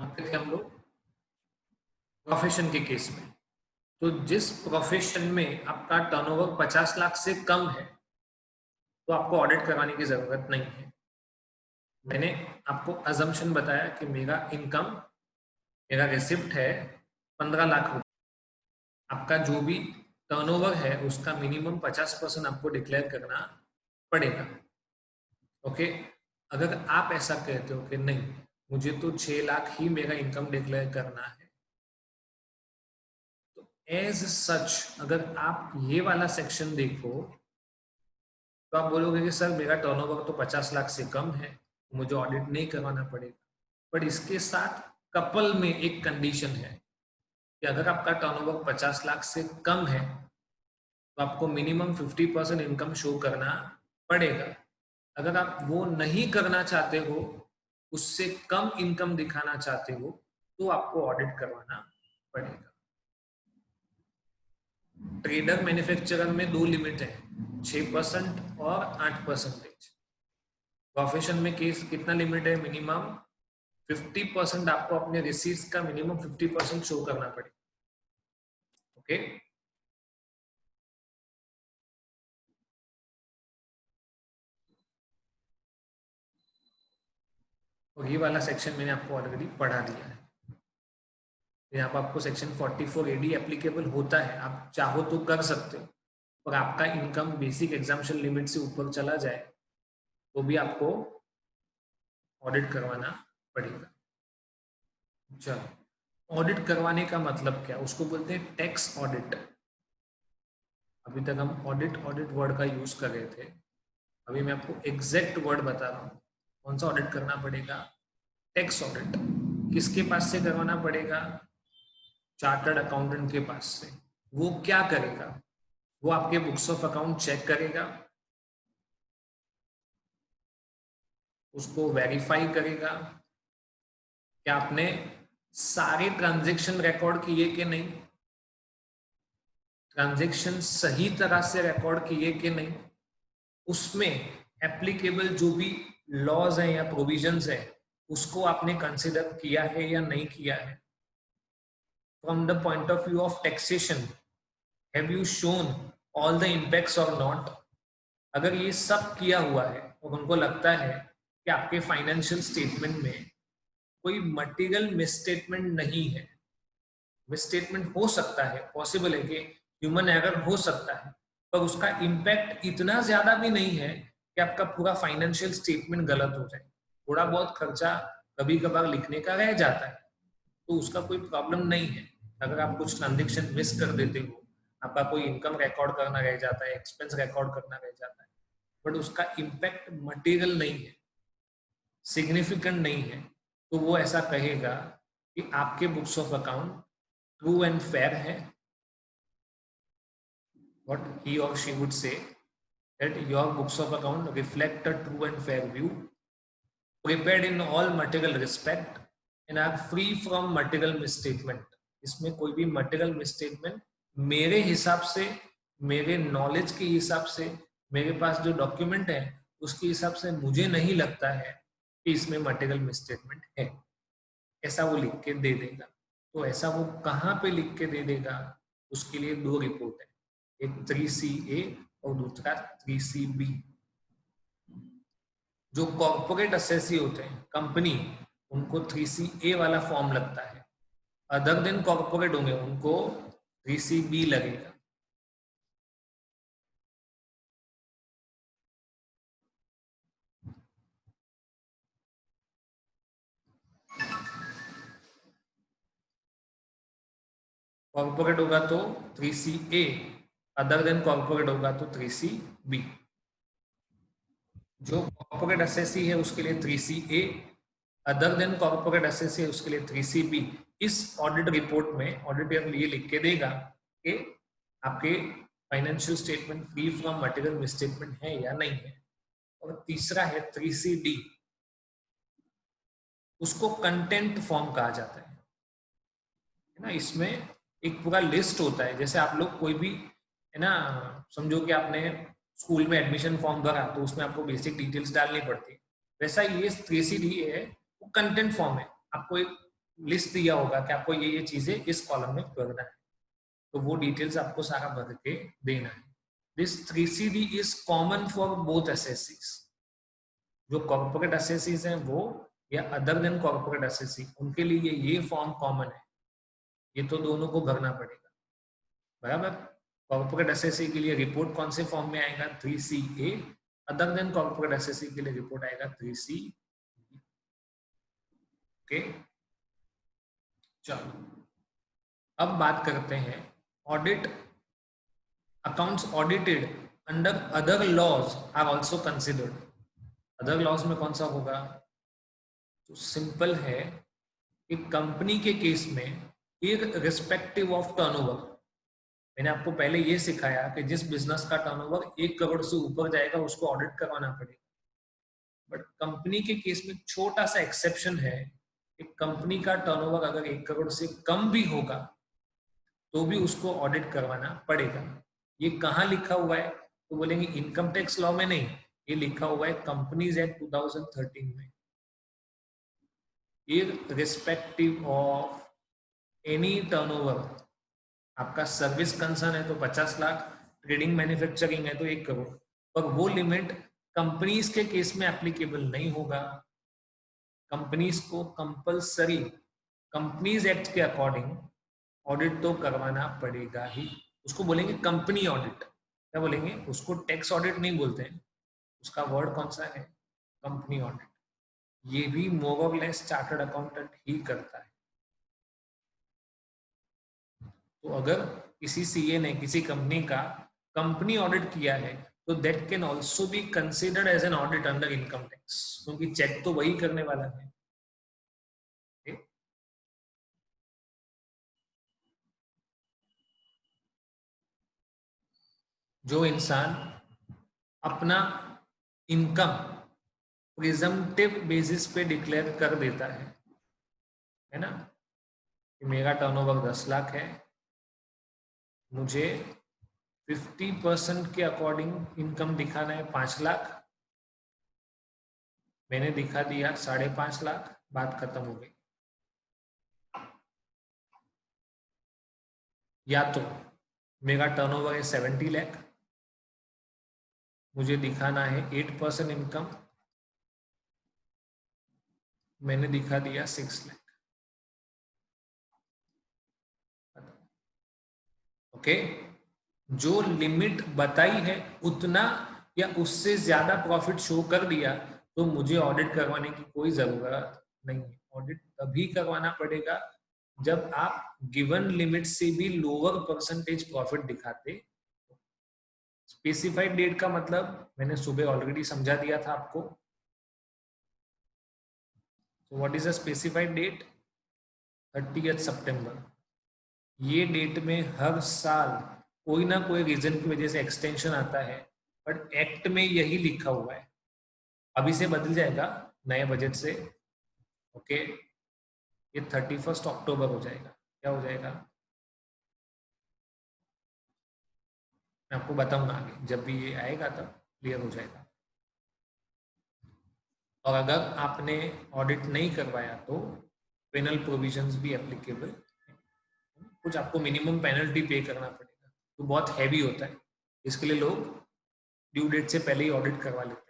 करते थे हम लोग प्रोफेशन के केस में। तो जिस प्रोफेशन में आपका टर्नओवर 50 लाख से कम है तो आपको ऑडिट करवाने की जरूरत नहीं है। मैंने आपको अजम्पशन बताया कि मेरा इनकम, मेरा रिसिप्ट है 15 लाख रुपए। आपका जो भी टर्नओवर है उसका मिनिमम 50% आपको डिक्लेयर करना पड़ेगा। ओके, अगर आप ऐसा कहते हो कि नहीं मुझे तो 6 लाख ही मेरा इनकम डिक्लेयर करना है, तो एज सच अगर आप ये वाला सेक्शन देखो तो आप बोलोगे कि सर मेरा टर्नओवर तो 50 लाख से कम है, मुझे ऑडिट नहीं करवाना पड़ेगा। बट इसके साथ कपल में एक कंडीशन है कि अगर आपका टर्नओवर 50 लाख से कम है तो आपको मिनिमम 50% इनकम शो करना पड़ेगा। अगर आप वो नहीं करना चाहते हो, उससे कम इनकम दिखाना चाहते हो, तो आपको ऑडिट करवाना पड़ेगा। ट्रेडर मैन्युफैक्चरर में दो लिमिट है, 6% और 8%। प्रोफेशन में केस कितना लिमिट है? मिनिमम 50% आपको अपने रिसीट्स का मिनिमम 50% शो करना पड़ेगा। ओके, और ये वाला सेक्शन मैंने आपको ऑलरेडी पढ़ा दिया है। यहाँ पर आपको सेक्शन 44 AD एप्लीकेबल होता है, आप चाहो तो कर सकते हो, और आपका इनकम बेसिक एग्जाम्पशन लिमिट से ऊपर चला जाए तो भी आपको ऑडिट करवाना पड़ेगा। चलो, ऑडिट करवाने का मतलब क्या? उसको बोलते हैं टैक्स ऑडिट। अभी तक हम ऑडिट ऑडिट वर्ड का यूज कर रहे थे, अभी मैं आपको एग्जैक्ट वर्ड बता रहा हूँ। कौन सा ऑडिट करना पड़ेगा? Tax audit. किसके पास से करवाना पड़ेगा? चार्टर्ड अकाउंटेंट के पास से। वो क्या करेगा? वो आपके बुक्स ऑफ अकाउंट चेक करेगा, उसको वेरीफाई करेगा क्या आपने सारे ट्रांजैक्शन रिकॉर्ड किए कि नहीं, ट्रांजैक्शन सही तरह से रिकॉर्ड किए कि नहीं, उसमें एप्लीकेबल जो भी लॉज है या प्रोविजंस है उसको आपने कंसिडर किया है या नहीं किया है। From the point of view of taxation, have you shown all the impacts और नॉट? अगर ये सब किया हुआ है और उनको लगता है कि आपके फाइनेंशियल स्टेटमेंट में कोई मटेरियल मिसस्टेटमेंट नहीं है, मिसस्टेटमेंट हो सकता है, पॉसिबल है कि ह्यूमन एरर हो सकता है, पर उसका इम्पैक्ट इतना ज्यादा भी नहीं है कि आपका पूरा फाइनेंशियल स्टेटमेंट गलत हो जाए। थोड़ा बहुत खर्चा कभी कभार लिखने का रह जाता है तो उसका कोई प्रॉब्लम नहीं है। अगर आप कुछ ट्रांजेक्शन मिस कर देते हो, आपका कोई इनकम रिकॉर्ड करना रह जाता है, एक्सपेंस रिकॉर्ड करना रह जाता है, बट उसका इम्पैक्ट मटेरियल नहीं है, सिग्निफिकेंट नहीं है, तो वो ऐसा कहेगा कि आपके books of account true and fair है। What he or she would say that your books of account reflect a true and fair view, prepared in all material respect and are free from material misstatement. इसमें कोई भी material misstatement मेरे हिसाब से, मेरे knowledge के हिसाब से, मेरे पास जो डॉक्यूमेंट है उसके हिसाब से मुझे नहीं लगता है कि इसमें मटेरियल मिसस्टेटमेंट है, ऐसा वो लिख के दे देगा। तो ऐसा वो कहाँ पे लिख के दे देगा? उसके लिए दो रिपोर्ट है, एक 3CA और दूसरा 3CB। जो कॉर्पोरेट असेसी होते हैं कंपनी, उनको 3CA वाला फॉर्म लगता है, अदर देन कॉर्पोरेट होंगे उनको 3CB लगेगा। कॉर्पोरेट होगा तो 3CA, अदर देन कॉर्पोरेट होगा तो 3CB। जो कॉर्पोरेट असेसी है उसके लिए 3CA, other than corporate assessee है उसके लिए 3CB। इस ऑडिट रिपोर्ट में ऑडिटर ये लिख के देगा कि आपके financial statement free from material misstatement है या नहीं है। और तीसरा है 3CD, उसको कंटेंट फॉर्म कहा जाता है ना। इसमें एक पूरा लिस्ट होता है, जैसे आप लोग कोई भी है ना, समझो कि आपने स्कूल में एडमिशन फॉर्म भरा तो उसमें आपको बेसिक डिटेल्स डालनी पड़ती है, वैसा ये 3CD है, वो कंटेंट फॉर्म है। आपको एक लिस्ट दिया होगा कि आपको ये चीजें इस कॉलम में भरना है, तो वो डिटेल्स आपको सारा भर के देना है। This 3CD is common for both एसएससीज, जो कॉर्पोरेट एसएससीज हैं वो या अदर देन कॉर्पोरेट एसएससी, उनके लिए ये फॉर्म कॉमन है, ये तो दोनों को भरना पड़ेगा, बराबर। कॉर्पोरेट एसएससी के लिए रिपोर्ट कौन से फॉर्म में आएगा, 3CA, other than corporate SSC के लिए रिपोर्ट आएगा 3C। ओके, चलो अब बात करते हैं audit. Accounts audited under other laws are also considered. Other laws में कौन सा होगा, तो सिंपल है कि कंपनी के केस में इररिस्पेक्टिव ऑफ टर्नओवर, मैंने आपको पहले ये सिखाया कि जिस बिजनेस का टर्नओवर 1 करोड़ से ऊपर जाएगा उसको ऑडिट करवाना पड़ेगा, बट कंपनी के केस में छोटा सा एक्सेप्शन है कि कंपनी का टर्नओवर अगर 1 करोड़ से कम भी होगा तो भी उसको ऑडिट करवाना पड़ेगा। ये कहाँ लिखा हुआ है, तो बोलेंगे इनकम टैक्स लॉ में नहीं, ये लिखा हुआ है कंपनीज एक्ट 2013 में। इररिस्पेक्टिव ऑफ एनी टर्नओवर, आपका सर्विस कंसर्न है तो 50 लाख, ट्रेडिंग मैन्युफैक्चरिंग है तो 1 करोड़, पर वो लिमिट कंपनीज के केस में एप्लीकेबल नहीं होगा। कंपनीज को कंपलसरी कंपनीज एक्ट के अकॉर्डिंग ऑडिट तो करवाना पड़ेगा ही, उसको बोलेंगे कंपनी ऑडिट। क्या बोलेंगे, उसको टैक्स ऑडिट नहीं बोलते हैं, उसका वर्ड कौन सा है, कंपनी ऑडिट। ये भी मोर और लेस चार्टर्ड अकाउंटेंट ही करता है। तो अगर किसी सीए ने किसी कंपनी का कंपनी ऑडिट किया है तो that can also be considered as an audit under income tax, क्योंकि चेक तो वही करने वाला है। जो इंसान अपना इनकम प्रिजम्पटिव बेसिस पे डिक्लेयर कर देता है ना, कि मेरा टर्नओवर 10 लाख है, मुझे 50% के अकॉर्डिंग इनकम दिखाना है 5 लाख, मैंने दिखा दिया 5.5 लाख, बात खत्म हो गई। या तो मेरा टर्नओवर है 70 लाख, मुझे दिखाना है 8% इनकम, मैंने दिखा दिया 6 लाख। ओके, जो लिमिट बताई है उतना या उससे ज्यादा प्रॉफिट शो कर दिया तो मुझे ऑडिट करवाने की कोई जरूरत नहीं है। ऑडिट तभी करवाना पड़ेगा जब आप गिवन लिमिट से भी लोअर परसेंटेज प्रॉफिट दिखाते। स्पेसिफाइड डेट का मतलब मैंने सुबह ऑलरेडी समझा दिया था आपको। So what is a specified date? 30th सितंबर। ये डेट में हर साल कोई ना कोई रीजन की वजह से एक्सटेंशन आता है, बट एक्ट में यही लिखा हुआ है। अभी से बदल जाएगा नए बजट से। ओके, ये 31 अक्टूबर हो जाएगा। क्या हो जाएगा मैं आपको बताऊंगा आगे, जब भी ये आएगा तब क्लियर हो जाएगा। और अगर आपने ऑडिट नहीं करवाया तो पेनल प्रोविजंस भी एप्लीकेबल, कुछ आपको मिनिमम पेनल्टी पे करना पड़ेगा, तो बहुत हैवी होता है, इसके लिए लोग ड्यू डेट से पहले ही ऑडिट करवा लेते हैं।